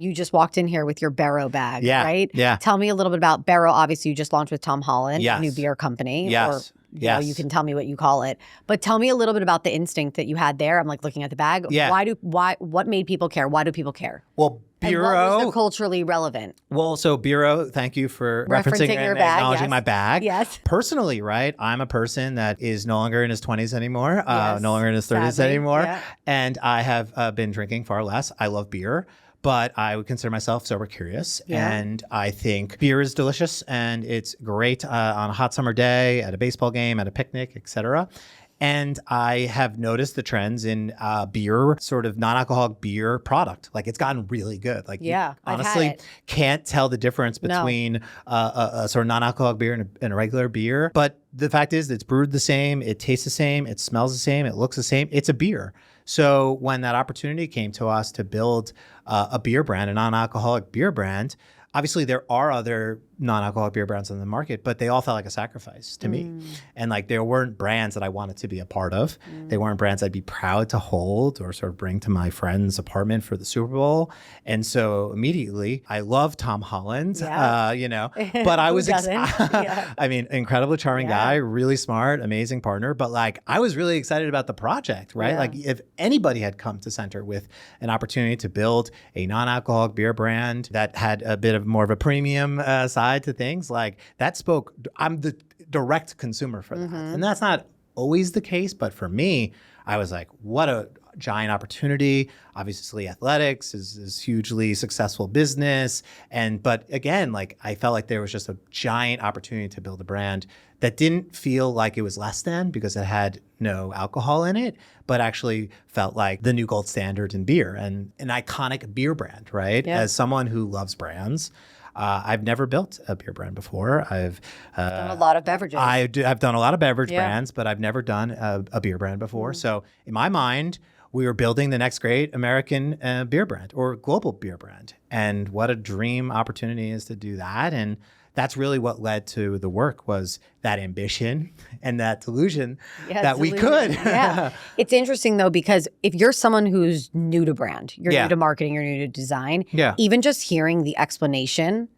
You just walked in here with your BERO bag, right? Yeah. Tell me a little bit about BERO. Obviously, you just launched with Tom Holland, Yes. a new beer company. Yes. Or, you know, you can tell me what you call it. But tell me a little bit about the instinct that you had there. I'm like looking at the bag. Yeah. What made people care? Why do people care? Well, BERO. And what was the culturally relevant? Well, so BERO, thank you for Referencing referencing your and bag, acknowledging yes. my bag. Yes. Personally, right, I'm a person that is no longer in his 20s anymore, Yes, no longer in his 30s sadly, anymore. yeah. And I have been drinking far less. I love beer, but I would consider myself sober curious. Yeah. And I think beer is delicious and it's great on a hot summer day, at a baseball game, at a picnic, etc. And I have noticed the trends in beer, sort of non-alcoholic beer product. Like it's gotten really good. Like Yeah, you I've had honestly it. can't tell the difference between a sort of non-alcoholic beer and a regular beer. But the fact is it's brewed the same, it tastes the same, it smells the same, it looks the same. It's a beer. So when that opportunity came to us to build a beer brand, a non-alcoholic beer brand, obviously there are other non-alcoholic beer brands on the market, but they all felt like a sacrifice to me. And like there weren't brands that I wanted to be a part of. They weren't brands I'd be proud to hold or sort of bring to my friend's apartment for the Super Bowl. And so immediately I love Tom Holland, you know, but I was, I mean, incredibly charming guy, really smart, amazing partner. But like, I was really excited about the project, right? Like if anybody had come to Center with an opportunity to build a non-alcoholic beer brand that had a bit of more of a premium side to things, like that spoke, I'm the direct consumer for that. And that's not always the case, but for me, I was like, what a giant opportunity. Obviously athletics is hugely successful business. But again, like I felt like there was just a giant opportunity to build a brand that didn't feel like it was less than because it had no alcohol in it, but actually felt like the new gold standard in beer and an iconic beer brand, right? Yeah. As someone who loves brands, I've never built a beer brand before. I've done a lot of beverages. I've done a lot of beverage brands, but I've never done a beer brand before. So in my mind, we were building the next great American beer brand or global beer brand. And what a dream opportunity is to do that. And that's really what led to the work was that ambition and that delusion that we could. Yeah. It's interesting though, because if you're someone who's new to brand, you're new to marketing, you're new to design, even just hearing the explanation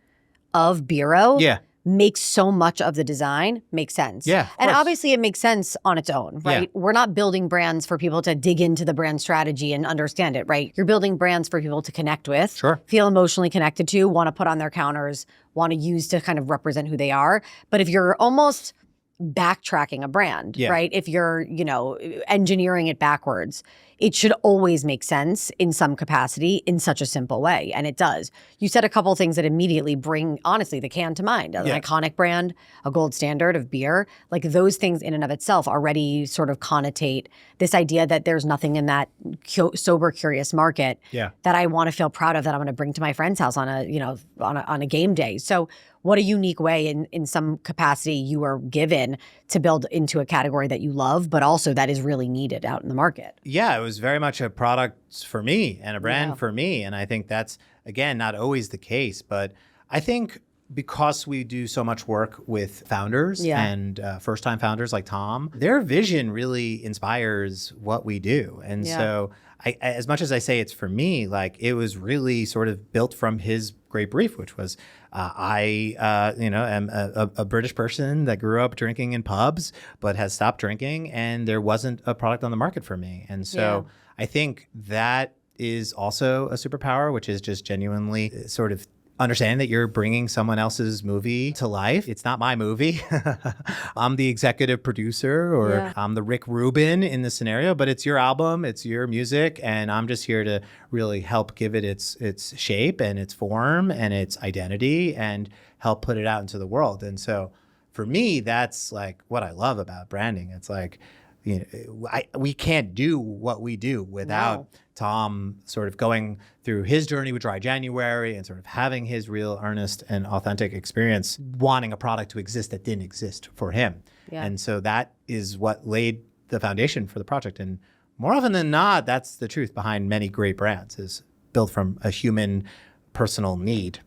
of BERO makes so much of the design make sense. Yeah, and obviously it makes sense on its own, right? We're not building brands for people to dig into the brand strategy and understand it, right? You're building brands for people to connect with, feel emotionally connected to, want to put on their counters, want to use to kind of represent who they are. But if you're almost backtracking a brand, right? If you're, you know, engineering it backwards, it should always make sense in some capacity in such a simple way. And it does. You said a couple of things that immediately bring, honestly, the can to mind. An iconic brand, a gold standard of beer. Like those things in and of itself already sort of connotate this idea that there's nothing in that sober, curious market that I want to feel proud of that I'm going to bring to my friend's house on a, you know, on a game day. So what a unique way in some capacity you are given to build into a category that you love, but also that is really needed out in the market. Yeah, it was very much a product for me and a brand for me. And I think that's, again, not always the case. But I think because we do so much work with founders and first-time founders like Tom, their vision really inspires what we do. And so I, as much as I say it's for me, like it was really sort of built from his great brief, which was I am a British person that grew up drinking in pubs, but has stopped drinking, and there wasn't a product on the market for me. And so I think that is also a superpower, which is just genuinely sort of understanding that you're bringing someone else's movie to life. It's not my movie. I'm the executive producer or I'm the Rick Rubin in this scenario, but it's your album, it's your music, and I'm just here to really help give it its shape and its form and its identity and help put it out into the world. And so for me, that's like what I love about branding. It's like, you know, we can't do what we do without Tom sort of going through his journey with Dry January and sort of having his real earnest and authentic experience, wanting a product to exist that didn't exist for him. And so that is what laid the foundation for the project. And more often than not, that's the truth behind many great brands, is built from a human personal need.